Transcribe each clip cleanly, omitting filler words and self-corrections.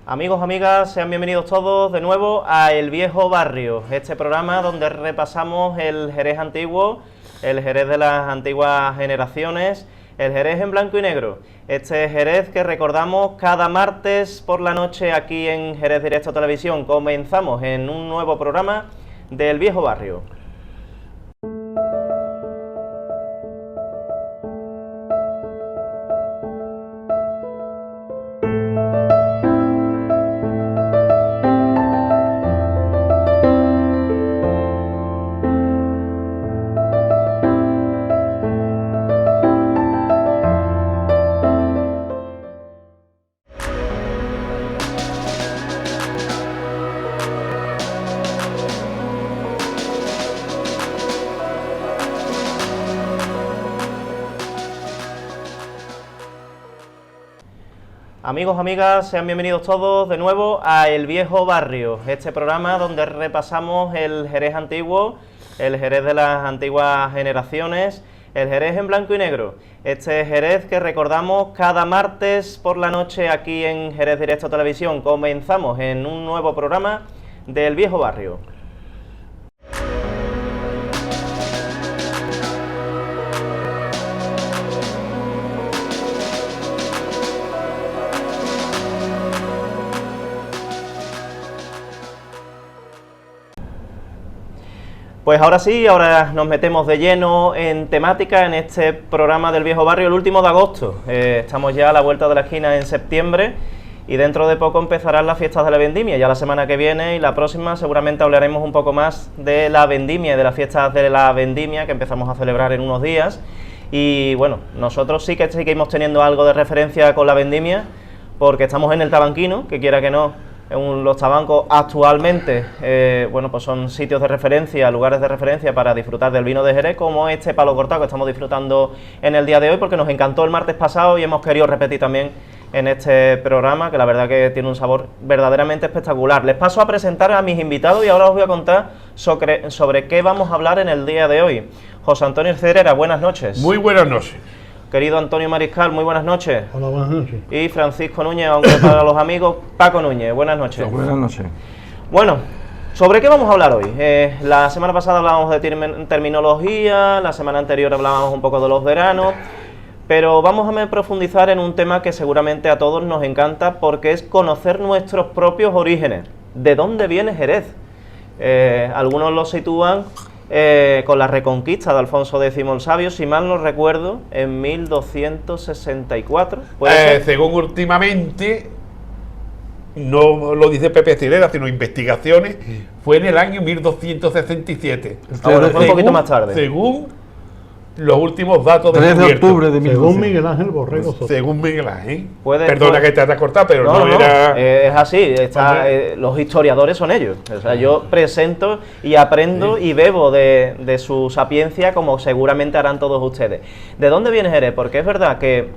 Amigos, amigas, sean bienvenidos todos de nuevo a El Viejo Barrio, este programa donde repasamos el Jerez antiguo, el Jerez de las antiguas generaciones, el Jerez en blanco y negro, este Jerez que recordamos cada martes por la noche aquí en Jerez Directo Televisión. Comenzamos en un nuevo programa del Viejo Barrio. Amigos, amigas, sean bienvenidos todos de nuevo a El Viejo Barrio, este programa donde repasamos el Jerez antiguo, el Jerez de las antiguas generaciones, el Jerez en blanco y negro, este Jerez que recordamos cada martes por la noche aquí en Jerez Directo Televisión. Comenzamos en un nuevo programa del Viejo Barrio. Pues ahora sí, ahora nos metemos de lleno en temática en este programa del Viejo Barrio, el último de agosto. Estamos ya a la vuelta de la esquina en septiembre y dentro de poco empezarán las fiestas de la vendimia. Ya la semana que viene y la próxima seguramente hablaremos un poco más de la vendimia y de las fiestas de la vendimia que empezamos a celebrar en unos días. Y bueno, nosotros sí que seguimos teniendo algo de referencia con la vendimia porque estamos en el Tabanquino, que quiera que no. Los tabancos actualmente, bueno, pues son sitios de referencia, lugares de referencia para disfrutar del vino de Jerez, como este palo cortado que estamos disfrutando en el día de hoy, porque nos encantó el martes pasado y hemos querido repetir también en este programa, que la verdad que tiene un sabor verdaderamente espectacular. Les paso a presentar a mis invitados y ahora os voy a contar sobre qué vamos a hablar en el día de hoy. José Antonio Cedrera, buenas noches. Muy buenas noches. Querido Antonio Mariscal, muy buenas noches. Hola, buenas noches. Y Francisco Núñez, aunque para los amigos, Paco Núñez, buenas noches. Buenas noches. Bueno, ¿sobre qué vamos a hablar hoy? La semana pasada hablábamos de terminología, la semana anterior hablábamos un poco de los veranos, pero vamos a profundizar en un tema que seguramente a todos nos encanta, porque es conocer nuestros propios orígenes. ¿De dónde viene Jerez? Algunos lo sitúan con la reconquista de Alfonso X el Sabio, si mal no recuerdo, en 1264. Según últimamente, no lo dice Pepe Cirera, sino investigaciones, fue en el año 1267. Ahora, fue un poquito más tarde. Según los últimos datos de 3 de octubre de 1200. Según Miguel Ángel Borrego Soto. Según Miguel Ángel. Perdona que te hayas cortado, pero no era... es así, los historiadores son ellos. O sea, yo presento y aprendo y bebo de su sapiencia, como seguramente harán todos ustedes. ¿De dónde viene Jerez? Porque es verdad que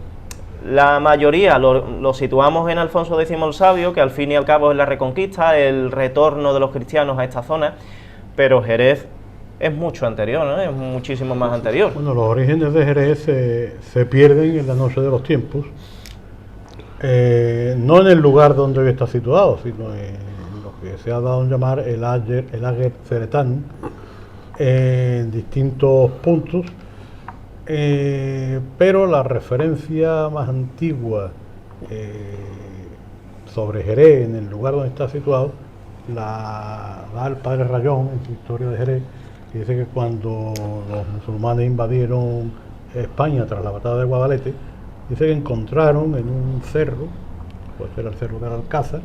la mayoría lo situamos en Alfonso X el Sabio, que al fin y al cabo es la reconquista, el retorno de los cristianos a esta zona, pero Jerez es mucho anterior, ¿no? Es muchísimo más anterior. Bueno, los orígenes de Jerez se pierden en la noche de los tiempos, no en el lugar donde hoy está situado, sino en lo que se ha dado a llamar el Ager Ceretán, en distintos puntos, pero la referencia más antigua sobre Jerez, en el lugar donde está situado, la da el padre Rayón en su historia de Jerez, que dice que cuando los musulmanes invadieron España tras la batalla de Guadalete, dice que encontraron en un cerro, pues era el cerro del Alcázar,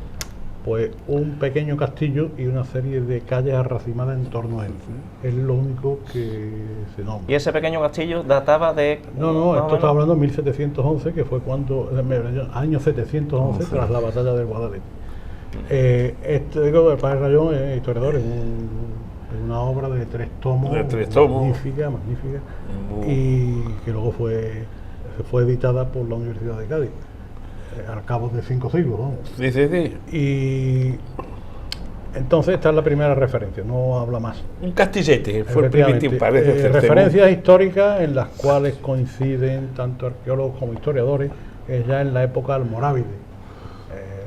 pues un pequeño castillo y una serie de calles arracimadas en torno a él. Es lo único que se nombra. ¿Y ese pequeño castillo databa de...? No, esto está hablando de 1711, que fue cuando, año 711, tras la batalla de Guadalete. Digo, el padre Rayón es historiador, es una obra de 3 tomos, magnífica, y que luego fue editada por la Universidad de Cádiz, al cabo de 5 siglos, ¿no? Sí. Y entonces esta es la primera referencia, no habla más. Un castillete, fue el primitivo, parece ser. Referencias históricas en las cuales coinciden tanto arqueólogos como historiadores, es ya en la época almorávide.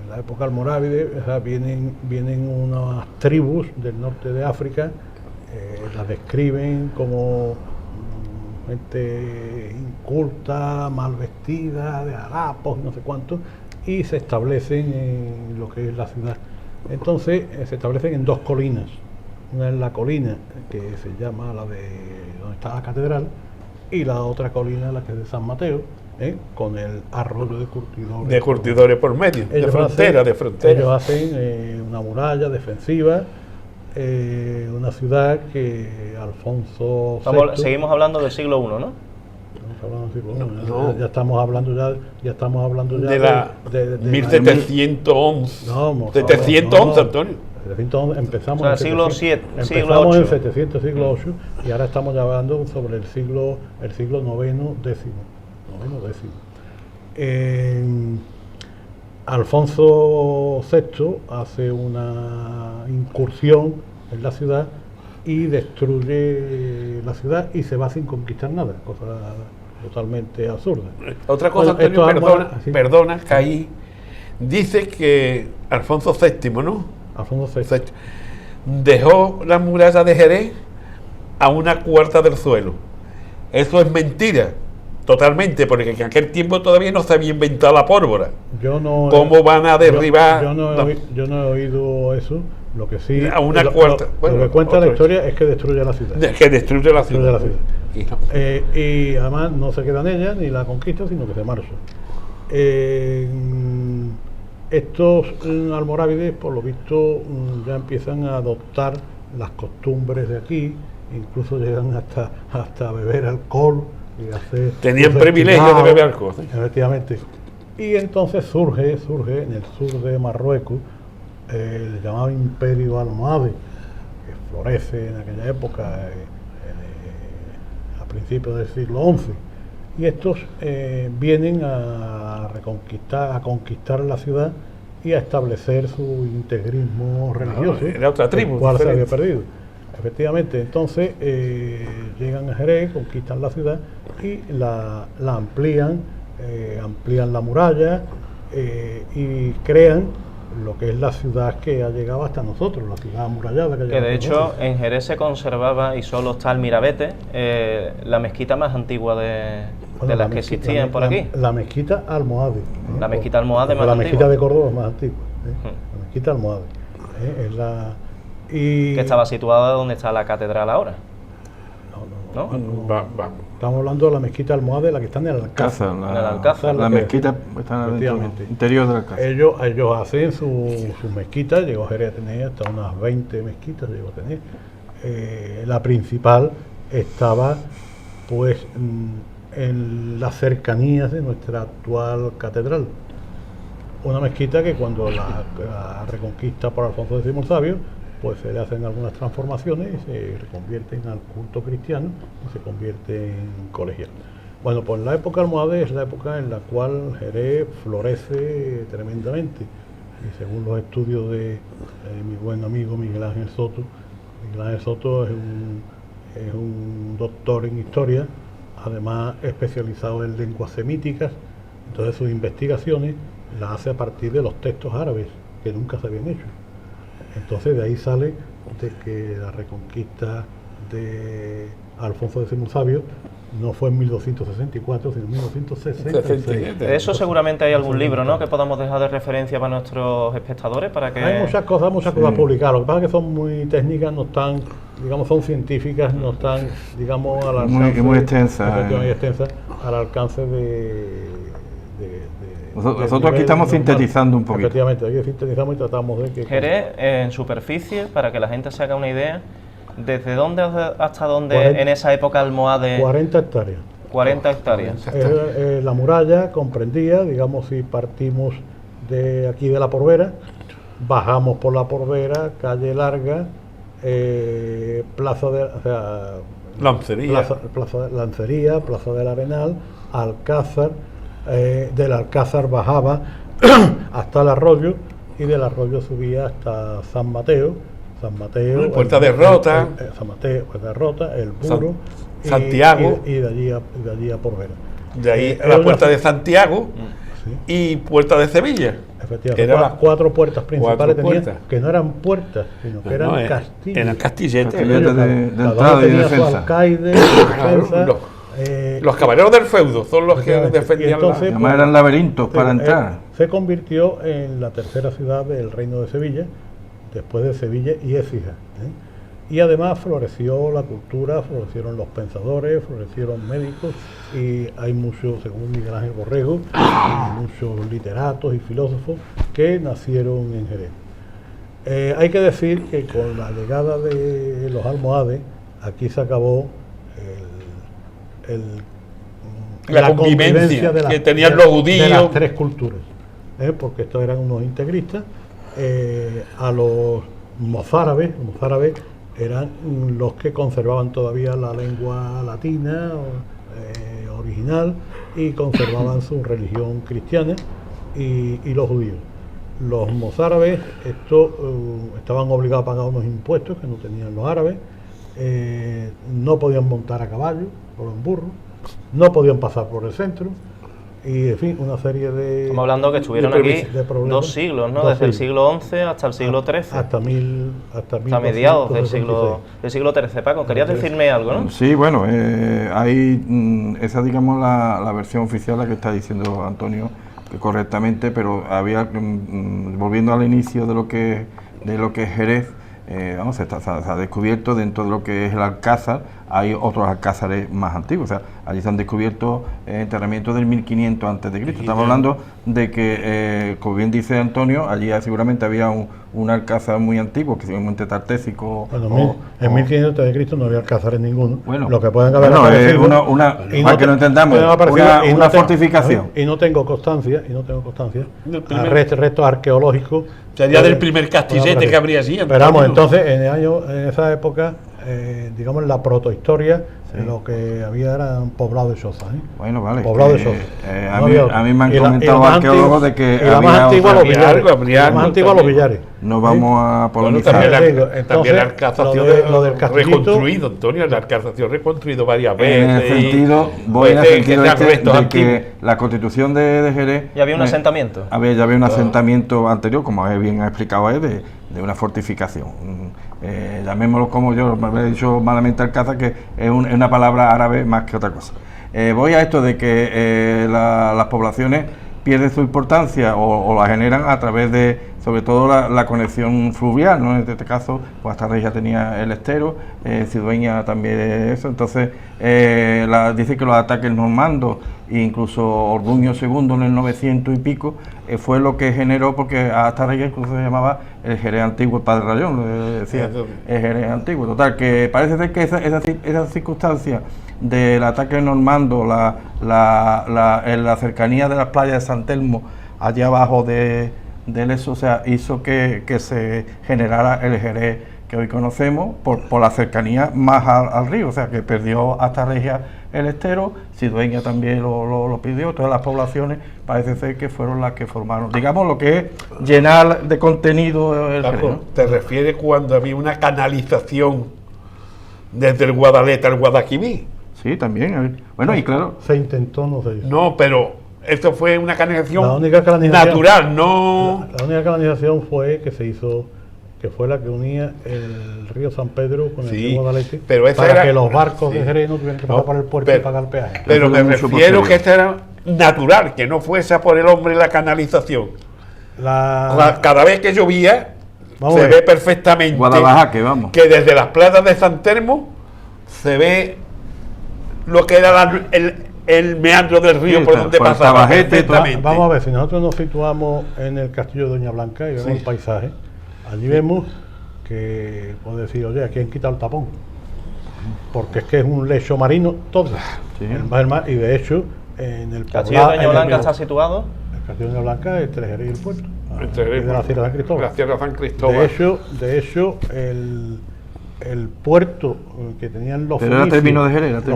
En la época almorávide, o sea, vienen unas tribus del norte de África, las describen como gente inculta, mal vestida, de harapos, no sé cuánto, y se establecen en lo que es la ciudad. Entonces se establecen en dos colinas. Una es la colina que se llama la de donde está la catedral, y la otra colina, la que es de San Mateo, con el arroyo de curtidores. De curtidores por medio, de frontera. Ellos hacen una muralla defensiva, una ciudad que Alfonso VI... Seguimos hablando del siglo I, ¿no? Estamos hablando del siglo I. Ya estamos hablando ya de la 1711. No, 711, Antonio. 711, empezamos, o sea, en siglo 7, empezamos siglo en 700, siglo VIII, y ahora estamos ya hablando sobre el siglo noveno, décimo. Alfonso VI hace una incursión en la ciudad y destruye la ciudad y se va sin conquistar nada, cosa totalmente absurda. Otra cosa, Bueno, Antonio, ¿sí? perdona, que ahí dice que Alfonso VII, ¿no? Alfonso VI. Dejó la muralla de Jerez a una cuarta del suelo. Eso es mentira, totalmente, porque en aquel tiempo todavía no se había inventado la pólvora. ¿Cómo van a derribar? Yo no he oído eso. Lo que sí, a una cuarta. Lo que cuenta la historia es que destruye la ciudad. Que destruye la ciudad. Y además no se queda en ella ni la conquista, sino que se marcha. Estos almorávides, por lo visto, ya empiezan a adoptar las costumbres de aquí, incluso llegan hasta beber alcohol y hacer... Tenían privilegio de beber alcohol. ¿Sí? Efectivamente. Y entonces surge en el sur de Marruecos el llamado Imperio Almohade, que florece en aquella época, a principios del siglo XI. Y estos vienen a conquistar la ciudad y a establecer su integrismo religioso, era otra tribu, el cual se había perdido. Efectivamente, entonces llegan a Jerez, conquistan la ciudad y la amplían la muralla y crean lo que es la ciudad que ha llegado hasta nosotros, la ciudad amurallada. Que de hecho en Jerez se conservaba, y solo está el Mirabete, la mezquita más antigua de las que existían por aquí. La mezquita almohade. La mezquita almohade más antigua. La mezquita de Córdoba es más antigua. La mezquita almohade. Es la... que estaba situada donde está la catedral ahora. ¿No? Estamos hablando de la mezquita almohade, la que está en el Alcázar. La mezquita está en el interior del Alcázar. Ellos hacen sus mezquitas. Llegó a Jerez a tener hasta unas 20 mezquitas, llegó a tener. La principal estaba pues en las cercanías de nuestra actual catedral. Una mezquita que cuando la reconquista por Alfonso X el Sabio, pues se le hacen algunas transformaciones y se reconvierten al culto cristiano y se convierte en colegial. Bueno, pues la época almohade es la época en la cual Jerez florece tremendamente. Y según los estudios de mi buen amigo Miguel Ángel Soto es un doctor en historia, además especializado en lenguas semíticas. Entonces sus investigaciones las hace a partir de los textos árabes que nunca se habían hecho. Entonces de ahí sale de que la reconquista de Alfonso X el Sabio no fue en 1264, sino en 1266. De eso seguramente hay algún libro, ¿no?, que podamos dejar de referencia para nuestros espectadores, para que... Hay muchas cosas publicadas. Lo que pasa es que son muy técnicas, no están, digamos, son científicas, no están, digamos, al alcance... Muy extensas. Muy extensas, al alcance de nosotros aquí estamos sintetizando un poquito. Efectivamente, aquí sintetizamos y tratamos de que... Jerez, en superficie, para que la gente se haga una idea, ¿desde dónde hasta dónde en esa época almohade? 40 hectáreas. 40 hectáreas. La muralla comprendía, digamos, si partimos de aquí de la Porvera, bajamos por la Porvera, calle Larga, Plaza de... O sea, Lancería, Plaza del Arenal, Alcázar. Del Alcázar bajaba hasta el arroyo y del arroyo subía hasta San Mateo, Puerta de Rota, San Mateo, Puerta de Rota, el Muro, Santiago, y de allí a Porvera. De ahí la Puerta de Santiago y Puerta de Sevilla. Efectivamente, Era cuatro puertas principales tenían, puertas. que no eran puertas, sino que eran castillos. Eran castilletes. Castilletes de Cada entrada uno y tenía su defensa. alcaide, Claro, defensa. los caballeros del feudo son los que Efectivamente. defendían Y entonces, la... Además eran laberintos para entrar. Se convirtió en la tercera ciudad del Reino de Sevilla, después de Sevilla y Écija. Y además floreció la cultura, florecieron los pensadores, florecieron médicos, y hay muchos, según Miguel Ángel Borrego, hay muchos literatos y filósofos que nacieron en Jerez. Hay que decir que con la llegada de los almohades, aquí se acabó la convivencia que tenían los judíos. de las tres culturas, porque estos eran unos integristas. A los mozárabes eran los que conservaban todavía la lengua latina original y conservaban su religión cristiana, y los judíos. Los mozárabes estaban obligados a pagar unos impuestos que no tenían los árabes, no podían montar a caballo o en burro, no podían pasar por el centro, y en fin, una serie de... Estamos hablando que estuvieron aquí problemas. 2 siglos, ¿no? Dos Desde el siglos. siglo XI hasta el siglo XIII. Hasta mediados del siglo 1226. XIII. Paco, querías decirme algo, ¿no? Sí, bueno, esa digamos la versión oficial, la que está diciendo Antonio correctamente, pero había, volviendo al inicio de lo que es Jerez, se ha descubierto dentro de lo que es el Alcázar, hay otros alcázares más antiguos, o sea, allí se han descubierto enterramientos del 1500 a.C. Estamos hablando de que, como bien dice Antonio, allí seguramente había un alcázar muy antiguo, que es un monte tartésico. Bueno, en 1500 a.C. no había alcázares ninguno. Bueno, lo que pueden haber bueno, aparecido, para que no entendamos, una fortificación. Y no tengo constancia, restos arqueológicos. Sería del primer castillete que habría sido. Pero vamos, entonces, en esa época, digamos, la protohistoria, lo que había eran poblados de chozas. Bueno, vale. Poblado de chozas. A mí me han comentado arqueólogos de que la más antigua los Villares. La más antigua los Villares. No vamos a polemizar. También la Alcázar reconstruido, Antonio, la Alcázar reconstruido varias veces. En el sentido, voy en el sentido de que la constitución de Jerez... ¿Y había un asentamiento? Ya había un asentamiento anterior, como bien ha explicado él, de una fortificación. Llamémoslo como yo me he dicho malamente Alcázar, que es una palabra árabe más que otra cosa. Voy a esto de que las poblaciones pierden su importancia o la generan a través de, sobre todo, la conexión fluvial, ¿no? En este caso, pues Astarreja ya tenía el estero, Cidueña también eso, entonces dice que los ataques normandos, incluso Orduño II en el 900 y pico, fue lo que generó, porque a Astarreja incluso se llamaba el Jerez antiguo, el padre Rayón, decía el Jerez antiguo. Total, que parece ser que esa circunstancia del ataque normando, en la cercanía de las playas de San Telmo, allá abajo del eso, o sea, hizo que se generara el Jerez que hoy conocemos por la cercanía más al río, o sea, que perdió Astarreja el estero, Cidueña también lo pidió, todas las poblaciones parece ser que fueron las que formaron, digamos, lo que es llenar de contenido el Jerez, ¿no? ¿Te refieres cuando había una canalización desde el Guadalete al Guadalquivir? Sí, también. Bueno, y claro. Se intentó, no se hizo. No, pero esto fue una canalización natural, no... La única canalización fue que se hizo, que fue la que unía el río San Pedro con el río Guadalete, pero esa para que los barcos de Jerez no tuvieran que pasar por el puerto y pagar el peaje. Pero me refiero que esta era natural, que no fuese por el hombre la canalización. Cada vez que llovía, se ve perfectamente que desde las plazas de San Telmo se ve lo que era el meandro del río, por donde pasaba perfectamente. Vamos a ver, si nosotros nos situamos en el castillo de Doña Blanca y vemos el paisaje, allí vemos que puede decir, oye, aquí han quitado el tapón, porque es que es un lecho marino todo, el mar, y de hecho en el castillo de Doña Blanca está situado. El castillo de Doña Blanca es entre Jerez y el puerto, de la Sierra de San Cristóbal. La Sierra de San Cristóbal. De hecho el puerto que tenían los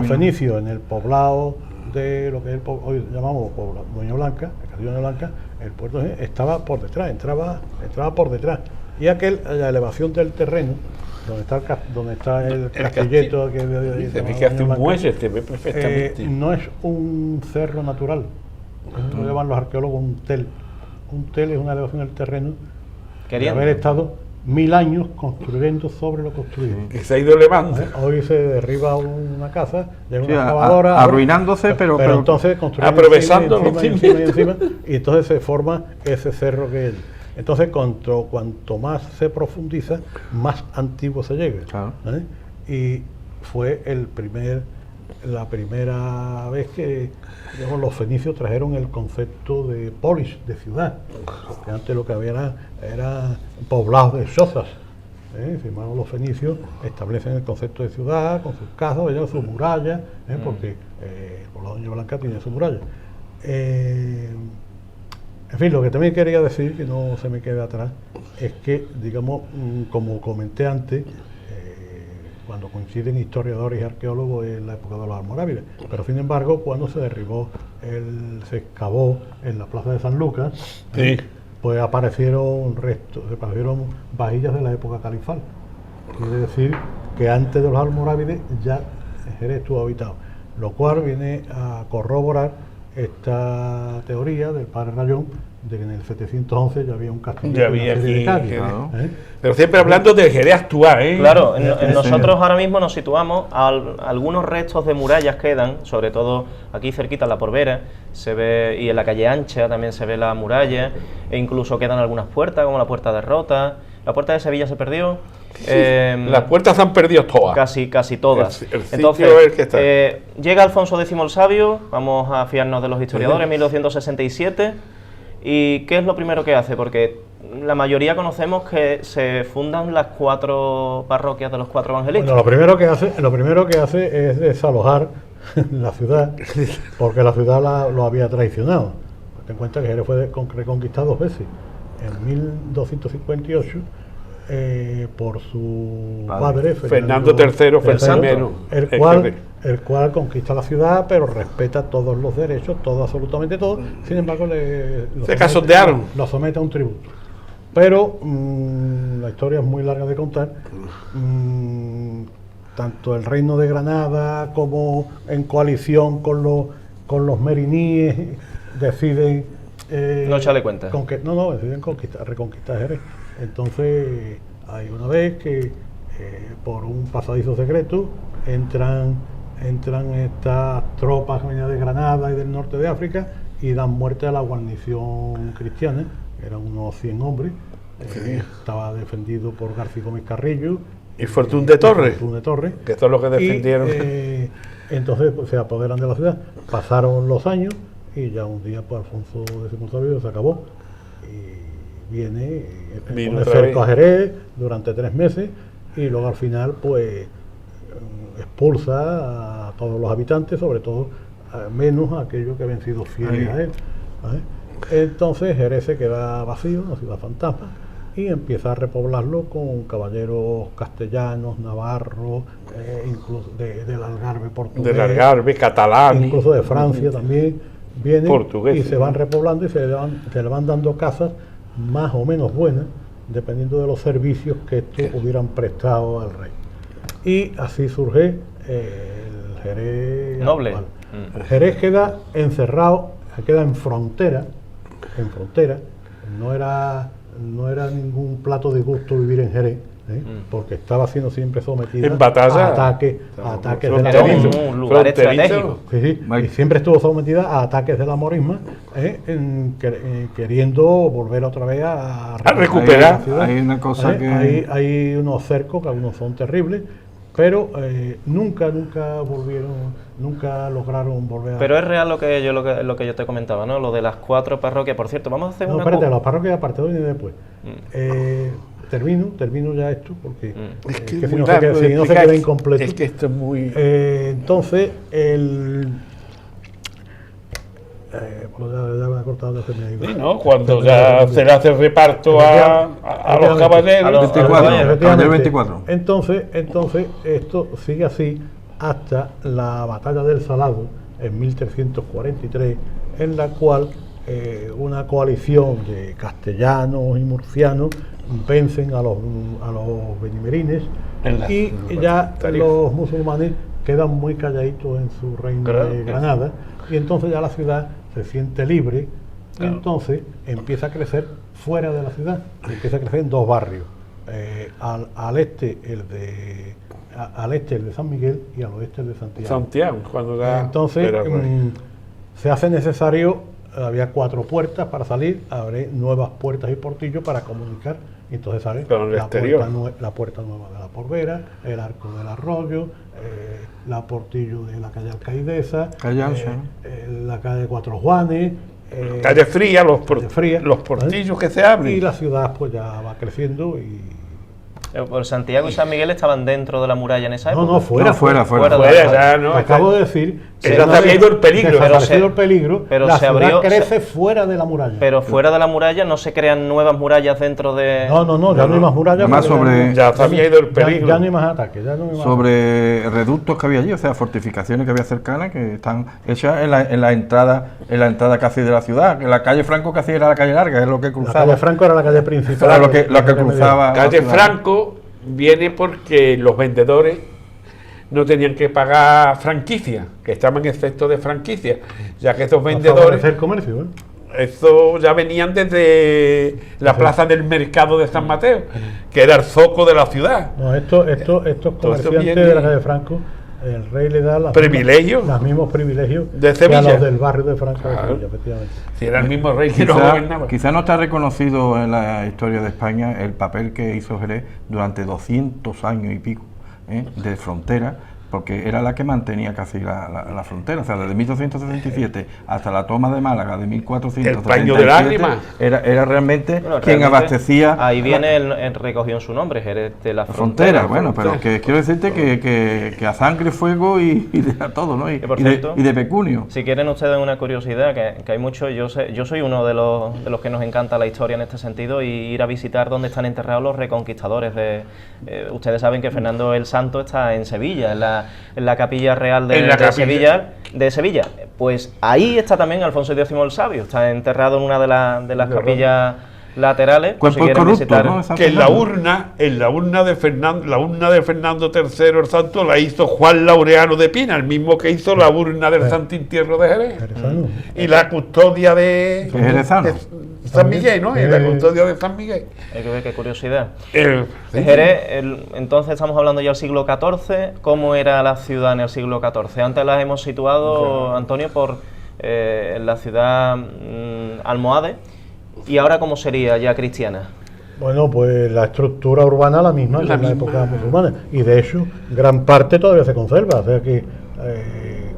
fenicios en el poblado de lo que es hoy llamamos Doña Blanca, el castillo de Doña Blanca, el puerto estaba por detrás, entraba por detrás, y la elevación del terreno donde está el castilleto que se ve que hace un muelle, se ve perfectamente. No es un cerro natural, lo llaman los arqueólogos un tel un tel es una elevación del terreno de Queriendo. haber estado 1000 años construyendo sobre lo construido. Que se ha ido elevando. Hoy se derriba una casa, llega Sí, una excavadora, arruinándose, pero entonces construyen aprovechando encima, los encima, encima, y entonces se forma ese cerro que es. Entonces, cuanto más se profundiza, más antiguo se llega. Claro. Y fue la primera vez que los fenicios trajeron el concepto de polis, de ciudad, porque antes lo que había era poblados de chozas. Sin embargo, los fenicios establecen el concepto de ciudad con sus casas, sus murallas, porque el poblado de Doña Blanca tiene su muralla. En fin, lo que también quería decir, que no se me quede atrás, es que, digamos, como comenté antes, cuando coinciden historiadores y arqueólogos en la época de los almorávides, pero sin embargo, cuando se se excavó en la plaza de San Lucas, Sí. pues aparecieron vajillas de la época califal. Quiere decir que antes de los almorávides ya Jerez estuvo habitado, lo cual viene a corroborar esta teoría del padre Rayón de que en el 711 ya había un castillo Ya había en la serie de aquí, Cádiz, claro. Pero siempre hablando del Jerez actual, Claro, nosotros ahora mismo nos situamos algunos restos de murallas quedan, sobre todo aquí cerquita en la Porvera, se ve, y en la calle Ancha también se ve la muralla, e incluso quedan algunas puertas, como la Puerta de Rota. La Puerta de Sevilla se perdió. Las puertas se han perdido todas. Casi todas. El sitio Entonces, es el que está. llega Alfonso X el Sabio, vamos a fiarnos de los historiadores, 1267. ¿Y qué es lo primero que hace? Porque la mayoría conocemos que se fundan las 4 parroquias de los 4 evangelistas. Bueno, lo primero que hace es desalojar la ciudad, porque la ciudad lo había traicionado. Ten en cuenta que Jerez fue reconquistado 2 veces. En 1258 por su padre Fernando III fue el primero. El cual conquista la ciudad, pero respeta todos los derechos, absolutamente todo. Sin embargo, lo somete a un tributo. Pero la historia es muy larga de contar. Tanto el reino de Granada como en coalición con los meriníes deciden no echarle cuenta. Deciden reconquistar Jerez. Entonces, hay una vez que por un pasadizo secreto entran estas tropas que venían de Granada y del norte de África y dan muerte a la guarnición cristiana, que eran unos 100 hombres. Estaba defendido por García Gómez Carrillo y Fortún de Torres, que son los que defendieron. Entonces se apoderan de la ciudad. Pasaron los años y ya un día pues Alfonso X el Sabio se acabó y pone cerco a Jerez durante 3 meses y luego al final pues expulsa a todos los habitantes, sobre todo menos a aquellos que habían sido fieles a él. Entonces Jerez se queda vacío, una ciudad fantasma, y empieza a repoblarlo con caballeros castellanos, navarros, incluso del Algarve portugués, del Algarve catalán, incluso de Francia también vienen portugués, y se van repoblando y se le van dando casas más o menos buenas dependiendo de los servicios que estos hubieran prestado al rey. Y así surge el Jerez noble. Jerez queda encerrado, queda en frontera, no era ningún plato de gusto vivir en Jerez, porque estaba siendo siempre sometido en batalla, a ataques de la morisma. Un lugar estratégico. Y siempre estuvo sometida a ataques de la morisma, queriendo volver otra vez a recuperar. Hay una cosa hay unos cercos que algunos son terribles, pero nunca lograron volver a... Pero es real lo que yo te comentaba, ¿no? Lo de las 4 parroquias. Por cierto, vamos a hacer las parroquias aparte de hoy y después. Termino ya esto, porque es que si no se queda incompleto. Es que esto es muy... entonces, ya me ha cortado lo que me digo. Sí, ¿no? Cuando ya se le hace el reparto a los caballeros. 24. Entonces, esto sigue así hasta la batalla del Salado, en 1343, en la cual una coalición de castellanos y murcianos vencen a los benimerines y ya los musulmanes quedan muy calladitos en su reino de Granada, y entonces ya la ciudad se siente libre Y entonces empieza a crecer fuera de la ciudad, empieza a crecer en dos barrios. Al este el de San Miguel y al oeste el de Santiago. Cuando da... Entonces se hace necesario, había 4 puertas para salir, abre nuevas puertas y portillos para comunicar, y entonces sale la puerta nueva de la Porvera, el Arco del Arroyo, la portillo de la calle Alcaidesa, la calle Cuatro Juanes, calle Fría, los portillos, ¿vale? Que se abren. Y la ciudad pues ya va creciendo y... ¿Por Santiago y San Miguel estaban dentro de la muralla en esa época? No, fuera. Ya, no, acabo de decir... Se había ido el peligro. Pero la se ciudad abrió, crece fuera de la muralla. Pero fuera de la muralla no se crean nuevas murallas dentro de... No, ya no hay más murallas. Además ya se había ido el peligro. Ya no hay más ataques. Sobre reductos que había allí, o sea, fortificaciones que había cercanas, que están hechas en la entrada casi de la ciudad. En la calle Franco casi era la calle larga, es lo que cruzaba. La calle Franco era la calle principal. Era lo que cruzaba. Calle Franco viene porque los vendedores no tenían que pagar franquicia, que estaban exceptos de franquicia, ya que estos vendedores... el comercio, Eso ya venían desde la plaza del mercado de San Mateo, que era el zoco de la ciudad. No, estos comerciantes de la calle Franco, el rey le da los mismos privilegios de que a los del barrio de Franco de Sevilla, efectivamente. Si era el mismo rey que no gobernaba. Quizá no está reconocido en la historia de España el papel que hizo Jerez durante 200 años y pico de frontera, porque era la que mantenía casi la frontera, o sea, desde 1267 hasta la toma de Málaga de 1437. El paño de lágrimas. Era realmente quien abastecía. Ahí viene el recogió en su nombre, Jerez de la frontera. Bueno, pero que quiero decirte que a sangre, fuego y de todo, ¿no? Y de pecunio. Si quieren ustedes una curiosidad, que hay mucho, yo soy uno de los que nos encanta la historia en este sentido, y ir a visitar donde están enterrados los reconquistadores ustedes saben que Fernando el Santo está en Sevilla, en la capilla real de Sevilla. Pues ahí está también Alfonso X el Sabio, está enterrado en una de las capillas laterales. Cuerpo si quieren corrupto, visitar, ¿no? Que en la urna de Fernando III el Santo la hizo Juan Laureano de Pina, el mismo que hizo la urna del Santo Entierro de Jerez. Y la custodia de San Miguel, ¿no? Y la custodia de San Miguel. Hay que ver qué curiosidad. Jerez, entonces estamos hablando ya del siglo XIV. ¿Cómo era la ciudad en el siglo XIV? Antes la hemos situado, Antonio, por la ciudad almohade. ¿Y ahora cómo sería ya cristiana? Bueno, pues la estructura urbana la misma que en la época musulmana, y de hecho gran parte todavía se conserva, o sea que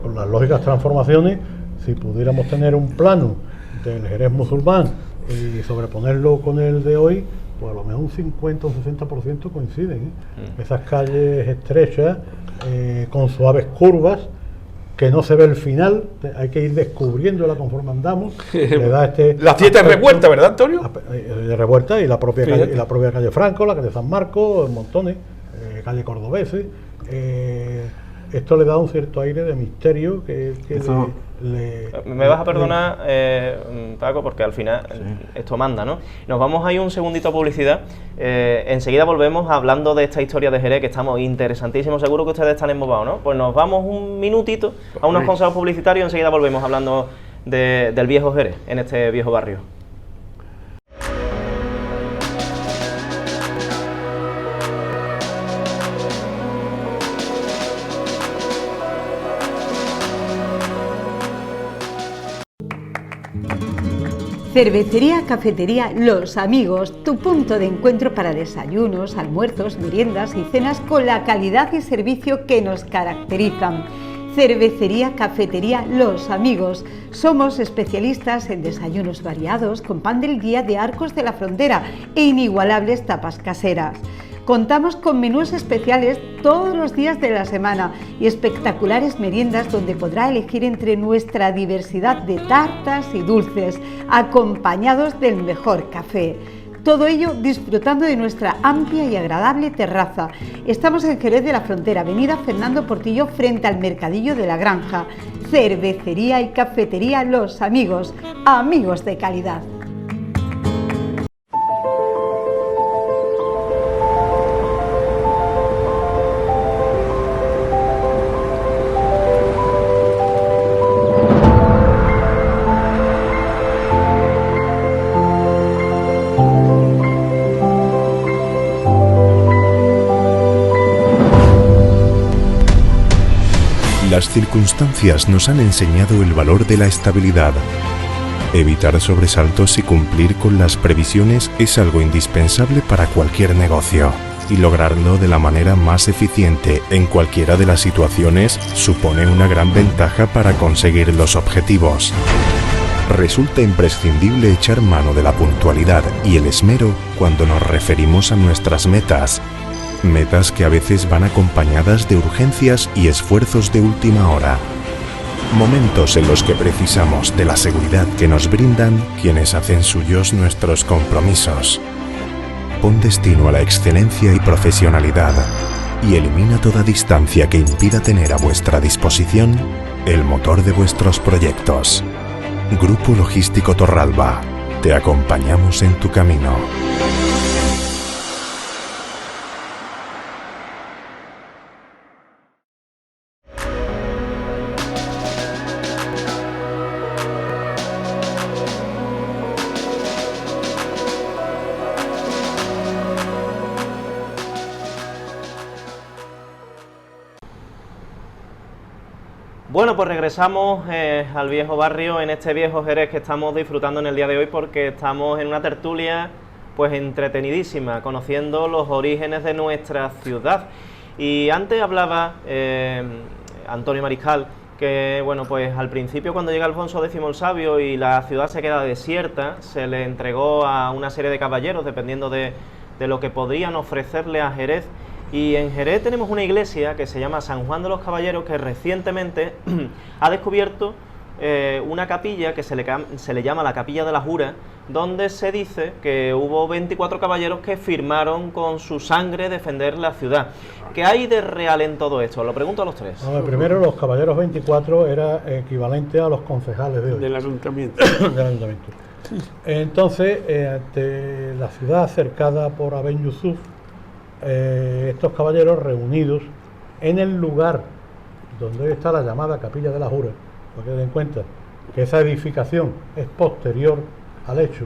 con las lógicas transformaciones, si pudiéramos tener un plano del Jerez musulmán y sobreponerlo con el de hoy, pues a lo mejor un 50 o un 60% coinciden. Esas calles estrechas, con suaves curvas, que no se ve el final, hay que ir descubriéndola conforme andamos. Le da las 7 revueltas, ¿verdad, Antonio? De revuelta, y la propia calle Franco, la calle San Marcos, montones, calle Cordobeses. Esto le da un cierto aire de misterio que me vas a perdonar, Paco, porque al final esto manda, ¿no? Nos vamos a ir un segundito a publicidad. Enseguida volvemos hablando de esta historia de Jerez, que estamos interesantísimos. Seguro que ustedes están embobados, ¿no? Pues nos vamos un minutito a unos consejos publicitarios y enseguida volvemos hablando del viejo Jerez, en este viejo barrio. Cervecería, cafetería Los Amigos, tu punto de encuentro para desayunos, almuerzos, meriendas y cenas con la calidad y servicio que nos caracterizan. Cervecería, cafetería Los Amigos. Somos especialistas en desayunos variados con pan del día de Arcos de la Frontera e inigualables tapas caseras. Contamos con menús especiales todos los días de la semana y espectaculares meriendas donde podrá elegir entre nuestra diversidad de tartas y dulces, acompañados del mejor café. Todo ello disfrutando de nuestra amplia y agradable terraza. Estamos en Jerez de la Frontera, avenida Fernando Portillo, frente al Mercadillo de la Granja. Cervecería y cafetería Los Amigos, amigos de calidad. Las circunstancias nos han enseñado el valor de la estabilidad. Evitar sobresaltos y cumplir con las previsiones es algo indispensable para cualquier negocio, y lograrlo de la manera más eficiente en cualquiera de las situaciones supone una gran ventaja para conseguir los objetivos. Resulta imprescindible echar mano de la puntualidad y el esmero cuando nos referimos a nuestras metas. Metas que a veces van acompañadas de urgencias y esfuerzos de última hora. Momentos en los que precisamos de la seguridad que nos brindan quienes hacen suyos nuestros compromisos. Pon destino a la excelencia y profesionalidad y elimina toda distancia que impida tener a vuestra disposición el motor de vuestros proyectos. Grupo Logístico Torralba, te acompañamos en tu camino. Bueno, pues regresamos al viejo barrio, en este viejo Jerez que estamos disfrutando en el día de hoy, porque estamos en una tertulia pues entretenidísima, conociendo los orígenes de nuestra ciudad. Y antes hablaba Antonio Mariscal, que bueno, pues al principio, cuando llega Alfonso X el Sabio y la ciudad se queda desierta, se le entregó a una serie de caballeros, dependiendo de lo que podrían ofrecerle a Jerez. Y en Jerez tenemos una iglesia que se llama San Juan de los Caballeros, que recientemente ha descubierto una capilla que se le llama la Capilla de la Jura, donde se dice que hubo 24 caballeros que firmaron con su sangre defender la ciudad. ¿Qué hay de real en todo esto? Lo pregunto a los tres. Primero, los caballeros 24 era equivalente a los concejales de hoy. Del ayuntamiento. Del ayuntamiento. Entonces, ante la ciudad cercada por Aben Yusuf, estos caballeros reunidos en el lugar donde hoy está la llamada Capilla de la Jura, para que den cuenta que esa edificación es posterior al hecho,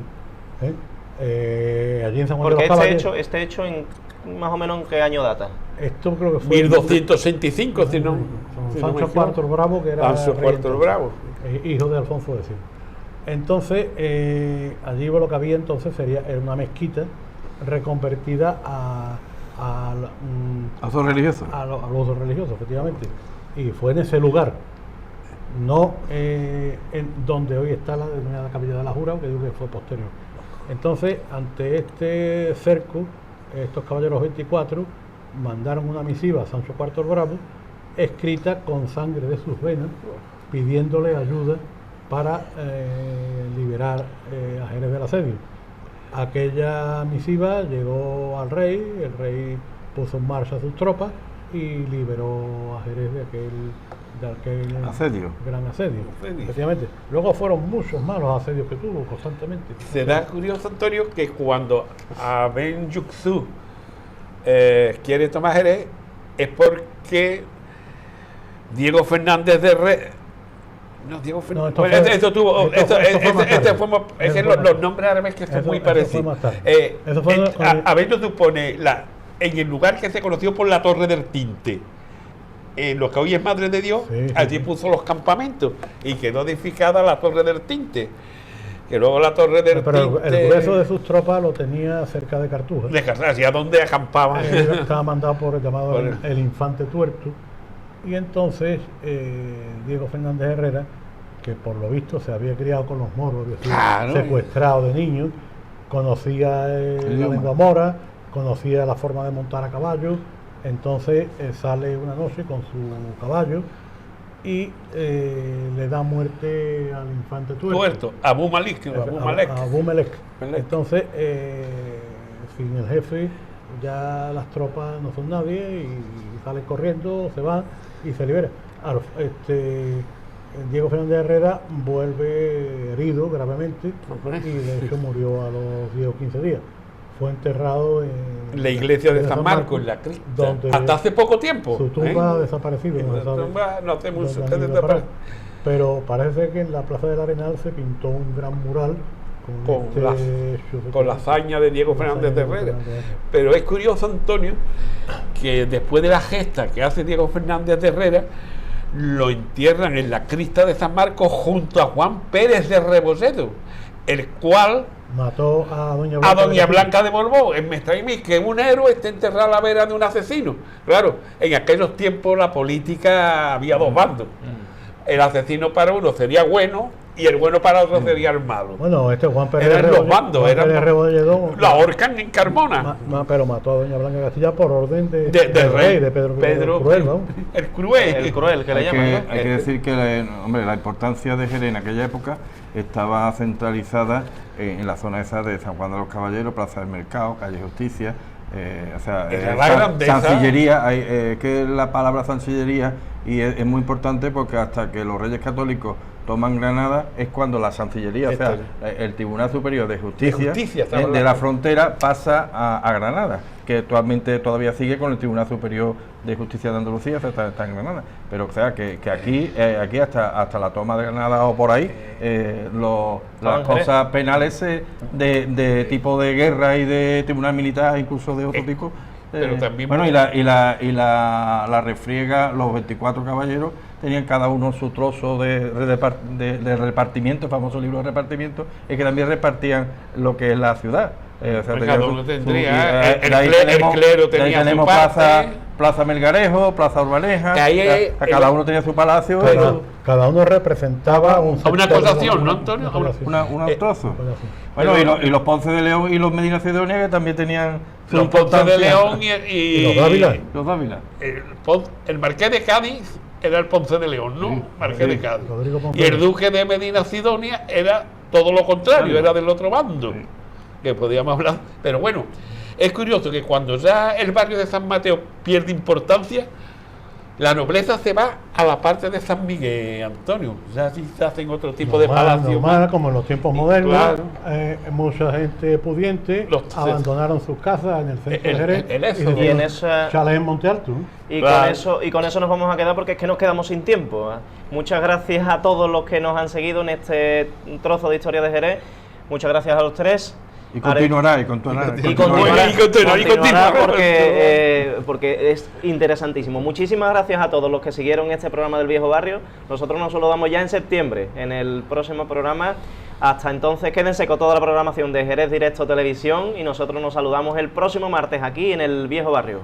allí en San Juan de los Caballeros. Este hecho en más o menos, ¿en qué año data? Esto creo que fue 1265, si no. Sancho IV el Bravo, que era Sancho IV el Bravo, hijo de Alfonso X. Entonces, allí lo que había entonces era una mezquita reconvertida a usos religiosos. A los usos religiosos, efectivamente. Y fue en ese lugar, no en donde hoy está la denominada Capilla de la Jura, que digo que fue posterior. Entonces, ante este cerco, estos caballeros 24 mandaron una misiva a Sancho IV el Bravo, escrita con sangre de sus venas, pidiéndole ayuda para liberar a Jerez del asedio. Aquella misiva llegó al rey, el rey puso en marcha sus tropas y liberó a Jerez de aquel asedio. Gran asedio. Efectivamente. Luego fueron muchos más los asedios que tuvo constantemente. Será curioso, Antonio, que cuando Aben Yusuf quiere tomar Jerez es porque Diego Fernández de Herrera. No, Diego Fernández. Los nombres árabes que son muy parecidos. Aben Yusuf pone en el lugar que se conoció por la Torre del Tinte, lo que hoy es Madre de Dios, allí puso los campamentos y quedó edificada la Torre del Tinte. Que luego la Torre del Tinte. Pero el grueso de sus tropas lo tenía cerca de Cartuja. Hacia donde acampaban. Estaba mandado por el llamado el Infante Tuerto. Y entonces Diego Fernández Herrera, que por lo visto se había criado con los moros, secuestrado de niño, conocía la lengua mora, conocía la forma de montar a caballo. Entonces sale una noche con su caballo y le da muerte al Infante Tuerto. Abu Malik. Entonces, sin el jefe, ya las tropas no son nadie y salen corriendo, se van y se libera. Diego Fernández Herrera vuelve herido gravemente y de hecho murió a los 10 o 15 días. Fue enterrado en la iglesia de San Marcos, en la cripta, hasta hace poco tiempo. Su tumba ha desaparecido. Pero parece que en la Plaza del Arenal se pintó un gran mural con la hazaña de Diego Fernández de Herrera. Pero es curioso, Antonio, que después de la gesta que hace Diego Fernández de Herrera, lo entierran en la crista de San Marcos junto a Juan Pérez de Rebosedo, el cual mató a Doña Blanca de Borbón. Me extraña a mí que un héroe esté enterrado a la vera de un asesino. Claro, en aquellos tiempos la política había dos bandos. El asesino para uno sería bueno y el bueno para otro sería el malo. Bueno, Juan Pérez eran los bandos, Juan Pérez Rebolledo la ahorcan en Carmona. Pero mató a Doña Blanca de Castilla por orden del rey, de Pedro Cruel, ¿no? El cruel que le llaman, ¿no? Hay que decir que la importancia de Jerez en aquella época estaba centralizada en la zona esa de San Juan de los Caballeros, Plaza del Mercado, Calle Justicia. Zancillería, que la palabra zancillería y es muy importante porque hasta que los Reyes Católicos toman Granada es cuando la Zancillería, o sea, el Tribunal Superior de Justicia de la Frontera pasa a Granada, que actualmente todavía sigue con el Tribunal Superior de Justicia de Andalucía, o sea, está en Granada, pero o sea que aquí hasta la toma de Granada o por ahí las cosas penales de tipo de guerra y de tribunal militar, incluso de otro tipo. Pero también bueno, y la refriega, los 24 caballeros tenían cada uno su trozo de repartimiento, el famoso libro de repartimiento, y que también repartían lo que es la ciudad. Cada uno tendría, el clero tenía su parte. Plaza Melgarejo, Plaza Urbaneja, cada uno tenía su palacio. Cada uno representaba una acusación, ¿no, Antonio? Un trozo. Bueno, y los Ponce de León y los Medina Sidonia, que también tenían su los Ponce de León y los Dávila. Los Dávila. El Marqués de Cádiz era el Ponce de León, ¿no? Marqués de Cádiz. Y el Duque de Medina Sidonia era todo lo contrario, era del otro bando. Que podíamos hablar, pero bueno, es curioso que cuando ya el barrio de San Mateo pierde importancia, la nobleza se va a la parte de San Miguel, Antonio. Ya sí se hacen otro tipo de palacios. Como en los tiempos modernos, claro. Mucha gente pudiente abandonaron sus casas en el centro de Jerez y en esa chalés en Monte Alto. Y con eso nos vamos a quedar porque es que nos quedamos sin tiempo. Muchas gracias a todos los que nos han seguido en este trozo de historia de Jerez. Muchas gracias a los tres. Y continuará, porque es interesantísimo. Muchísimas gracias a todos los que siguieron este programa del Viejo Barrio. Nosotros nos lo damos ya en septiembre, en el próximo programa. Hasta entonces, quédense con toda la programación de Jerez Directo Televisión y nosotros nos saludamos el próximo martes aquí en el Viejo Barrio.